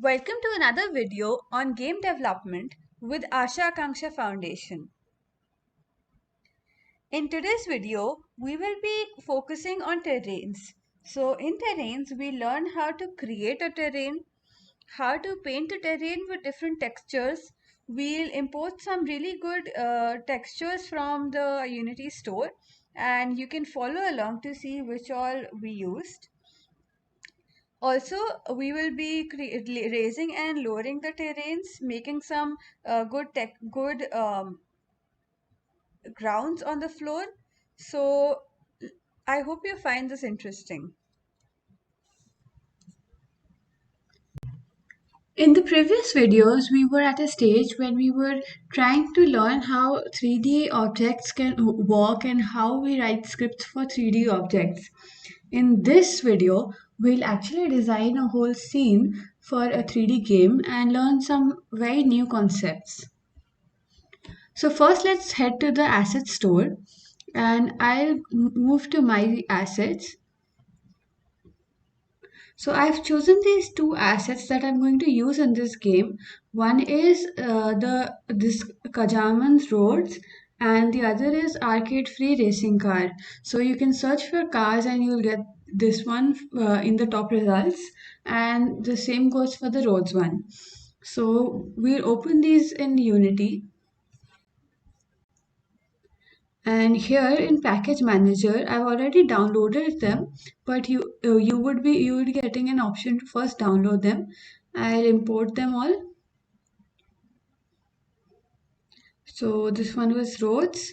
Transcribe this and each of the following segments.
Welcome to another video on game development with Asha Akanksha Foundation. In today's video, we will be focusing on terrains. So in terrains, we learn how to create a terrain, how to paint a terrain with different textures. We'll import some really good textures from the Unity store and you can follow along to see which all we used. Also, we will be raising and lowering the terrains, making some good grounds on the floor. So I hope you find this interesting. In the previous videos, we were at a stage when we were trying to learn how 3D objects can work and how we write scripts for 3D objects. In this video, we'll actually design a whole scene for a 3D game and learn some very new concepts. So first let's head to the asset store and I'll move to my assets. So I've chosen these two assets that I'm going to use in this game. One is the this Kajaman's Roads and the other is Arcade Free Racing Car. So you can search for cars and you'll get this one in the top results, and the same goes for the roads one. So we'll open these in Unity. And here in package manager I've already downloaded them, but you would be getting an option to first download them. I'll import them all. So this one was roads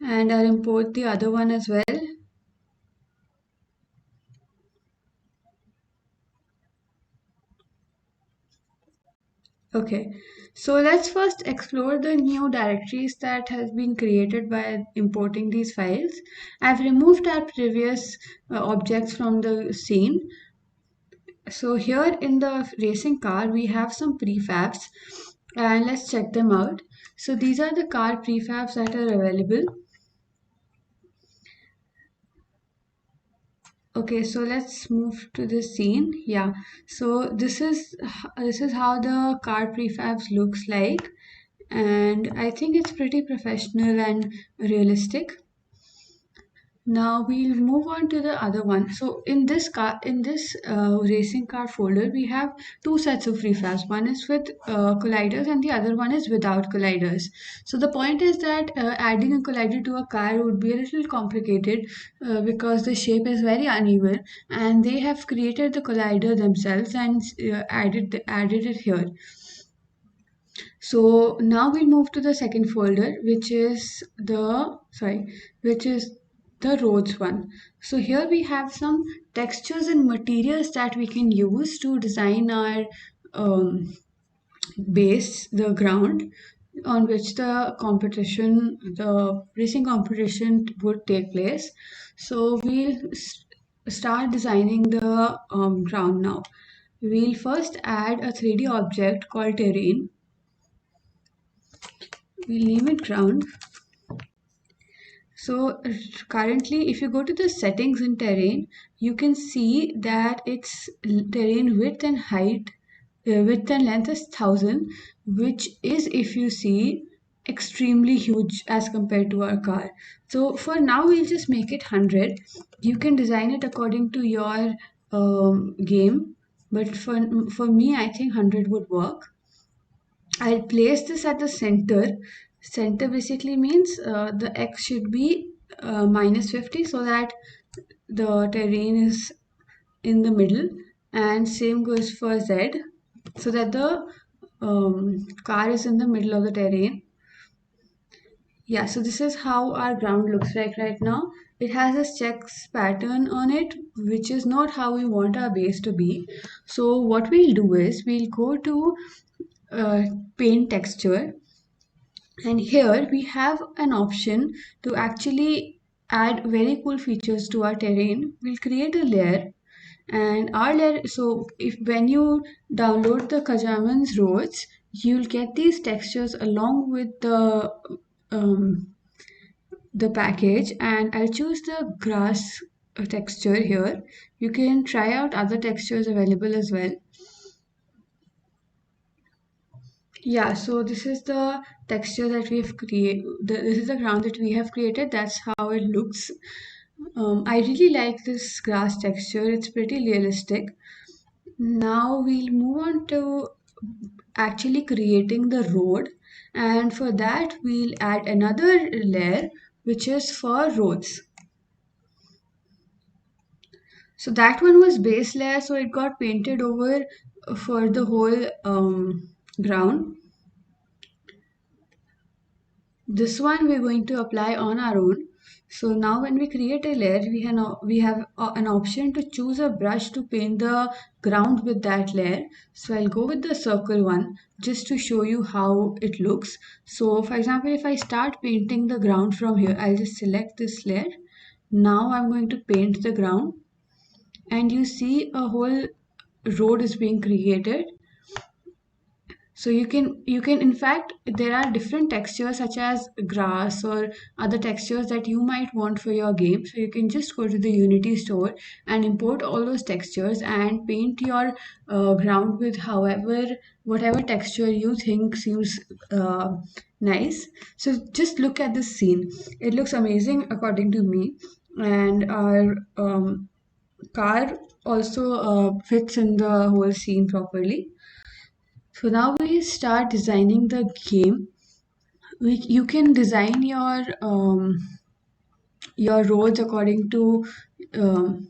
and I'll import the other one as well. Okay, so let's first explore the new directories that has been created by importing these files. I've removed our previous objects from the scene. So here in the racing car, we have some prefabs and let's check them out. So these are the car prefabs that are available. Okay, so let's move to the scene. Yeah, so this is how the car prefabs looks like, and I think it's pretty professional and realistic. Now we'll move on to the other one. So in this racing car folder, we have two sets of prefabs. One is with colliders and the other one is without colliders. So the point is that adding a collider to a car would be a little complicated because the shape is very uneven, and they have created the collider themselves and added it here. So now we'll move to the second folder, which is the roads one. So here we have some textures and materials that we can use to design our um, base, the ground on which the racing competition would take place. So start designing the ground now. We'll first add a 3D object called terrain. We'll name it ground. So currently, if you go to the settings in terrain, you can see that its terrain width and height, width and length is 1000, which is, if you see, extremely huge as compared to our car. So for now, we'll just make it 100. You can design it according to your game, but for me, I think 100 would work. I'll place this at the center. Center basically means the x should be minus 50 so that the terrain is in the middle, and same goes for z so that the car is in the middle of the terrain. Yeah, so this is how our ground looks like right now. It has a checks pattern on it, which is not how we want our base to be. So what we'll do is we'll go to uh, paint texture, and here we have an option to actually add very cool features to our terrain. We'll create a layer, and our layer, so if when you download the Kajaman's roads, you'll get these textures along with um, the package, and I'll choose the grass texture here. You can try out other textures available as well. Yeah, so this is the texture that we've created. This is the ground that we have created. That's how it looks. I really like this grass texture. It's pretty realistic. Now we'll move on to actually creating the road, and for that we'll add another layer which is for roads. So that one was base layer, so it got painted over for the whole ground. This one we're going to apply on our own. So now when we create a layer, we have an option to choose a brush to paint the ground with that layer. So I'll go with the circle one just to show you how it looks. So for example, if I start painting the ground from here, I'll just select this layer. Now I'm going to paint the ground, and you see a whole road is being created. So you can in fact, there are different textures such as grass or other textures that you might want for your game. So you can just go to the Unity store and import all those textures and paint your ground with however whatever texture you think seems nice. So just look at this scene. It looks amazing according to me, and our car also fits in the whole scene properly. So now we start designing the game. You can design your roads according to um,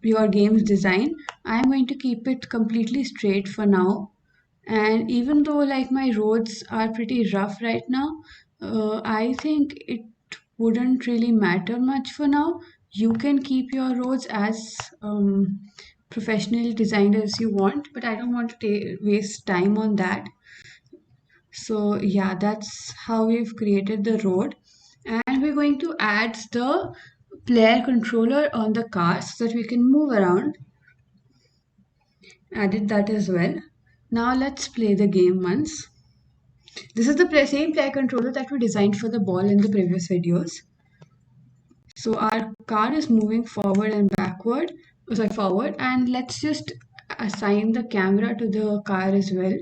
your game's design. I'm going to keep it completely straight for now. And even though like my roads are pretty rough right now, I think it wouldn't really matter much for now. You can keep your roads as professionally designed as you want, but I don't want to waste time on that. So yeah, that's how we've created the road. And we're going to add the player controller on the car so that we can move around. Added that as well. Now let's play the game once. This is the same player controller that we designed for the ball in the previous videos. So our car is moving forward and backward, sorry, forward, and let's just assign the camera to the car as well.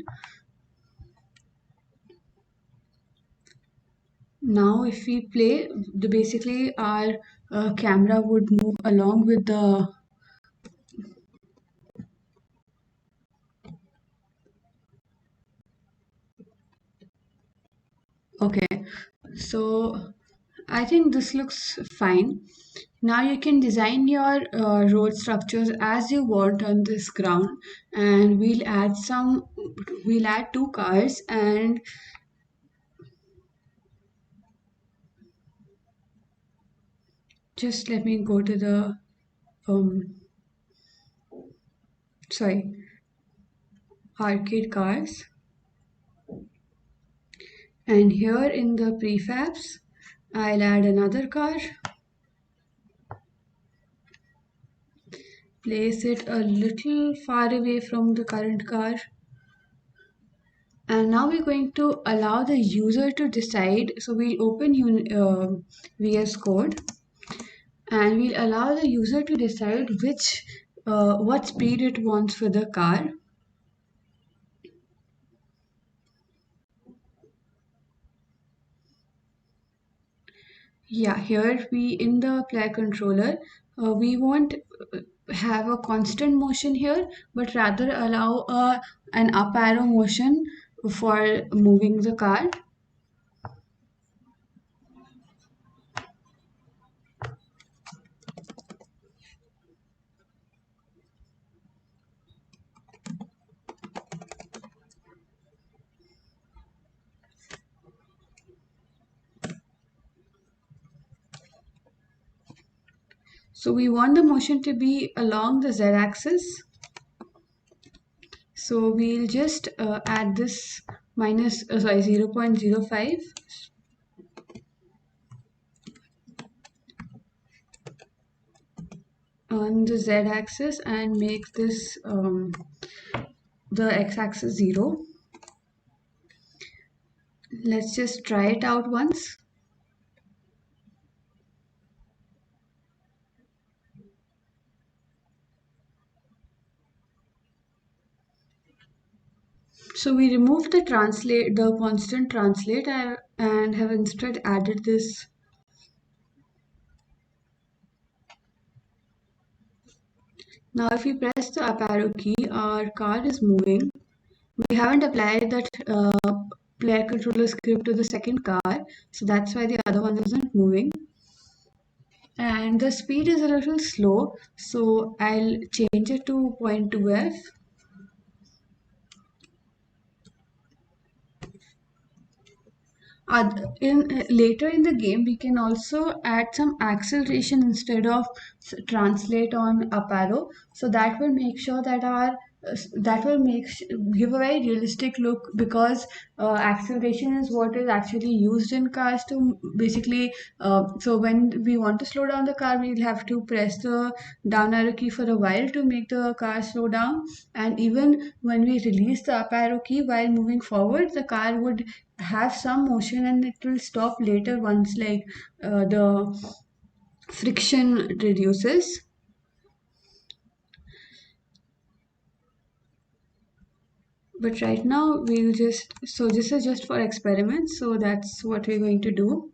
Now, if we play, the basically our camera would move along with the. Okay, so I think this looks fine. Now you can design your road structures as you want on this ground, and We'll add two cars, and just let me go to the um sorry, arcade cars. And here in the prefabs, I'll add another car, place it a little far away from the current car. And now we're going to allow the user to decide. So we'll open VS Code, and we'll allow the user to decide what speed it wants for the car. Yeah, here we in the player controller, we won't have a constant motion here, but rather allow an up arrow motion for moving the car. So we want the motion to be along the z-axis. So we'll just add this 0.05 on the z-axis and make this the x-axis 0. Let's just try it out once. So we removed the constant translate, and have instead added this. Now if we press the up arrow key, our car is moving. We haven't applied that player controller script to the second car, so that's why the other one isn't moving. And the speed is a little slow, so I'll change it to 0.2f. Later in the game, we can also add some acceleration instead of translate on up arrow. So that will make sure that that will give a very realistic look, because acceleration is what is actually used in cars to basically. So when we want to slow down the car, we'll have to press the down arrow key for a while to make the car slow down. And even when we release the up arrow key while moving forward, the car would have some motion and it will stop later once the friction reduces. But right now so this is just for experiments, so that's what we're going to do.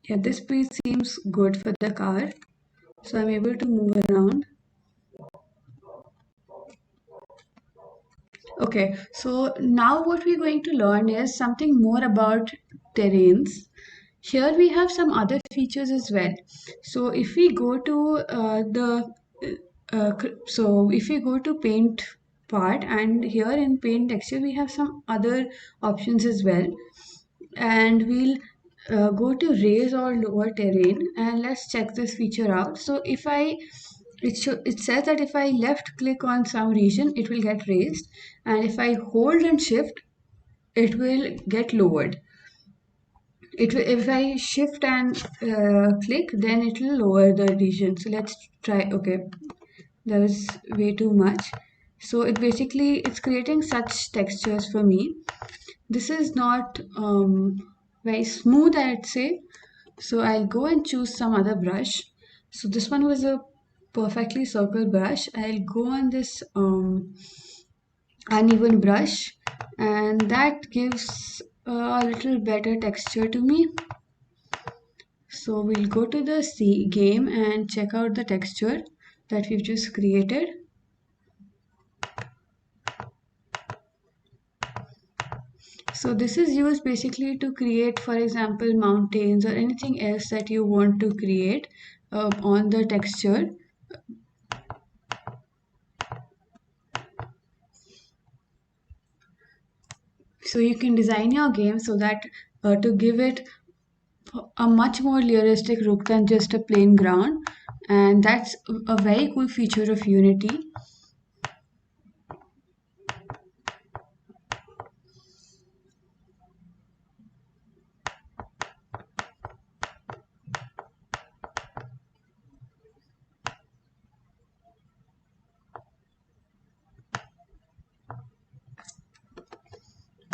Yeah, this speed seems good for the car, so I'm able to move around. Okay, so now what we're going to learn is something more about terrains. Here we have some other features as well. So if we go to if we go to paint part, and here in paint texture we have some other options as well, and we'll go to raise or lower terrain, and let's check this feature out. So if I it says that if I left click on some region, it will get raised, and if I hold and shift, it will get lowered. If I shift and click, then it will lower the region. So let's try. Okay, that was way too much. So it's creating such textures for me. This is not very smooth, I'd say. So I'll go and choose some other brush. So this one was a perfectly circle brush. I'll go on this uneven brush, and that gives a little better texture to me. So we'll go to the game and check out the texture that we've just created. So this is used basically to create, for example, mountains or anything else that you want to create on the texture. So you can design your game so that to give it a much more realistic look than just a plain ground, and that's a very cool feature of Unity.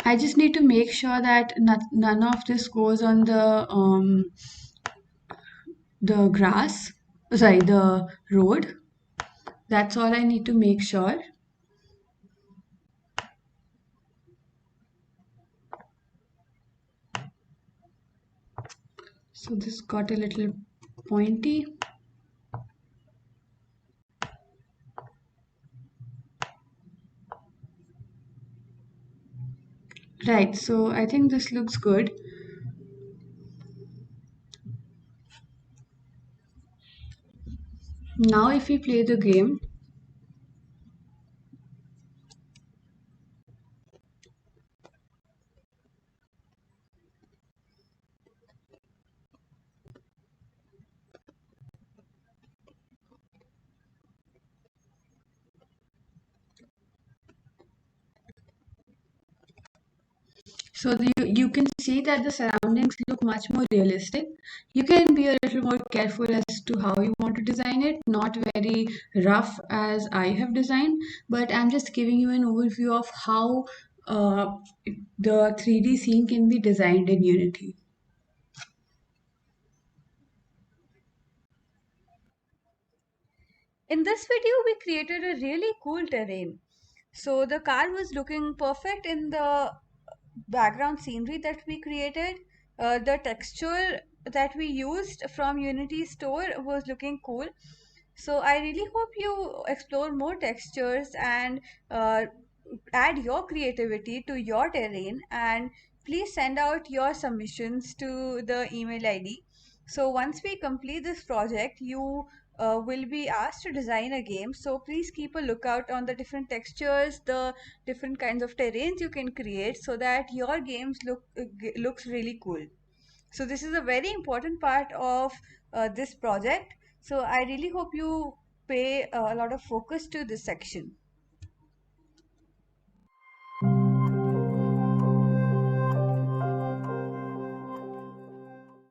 I just need to make sure that none of this goes on the grass, sorry, the road. That's all I need to make sure. So this got a little pointy. Right, so I think this looks good. Now if we play the game, so you can see that the surroundings look much more realistic. You can be a little more careful as to how you want to design it, not very rough as I have designed, but I'm just giving you an overview of how the 3D scene can be designed in Unity. In this video, we created a really cool terrain. So the car was looking perfect in the background scenery that we created. The texture that we used from Unity store was looking cool. So I really hope you explore more textures and uh, add your creativity to your terrain, and please send out your submissions to the email ID. So once we complete this project, you will be asked to design a game. So please keep a lookout on the different textures, the different kinds of terrains you can create, so that your games looks really cool. So this is a very important part of this project. So I really hope you pay a lot of focus to this section.